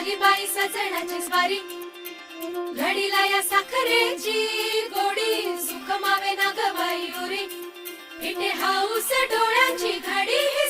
आली बाई सजणाची स्वारी, घडीला या साखरेची गोडी, सुख मावे ना ग बाई उरी, इथे हाऊस डोळ्यांची घडी ही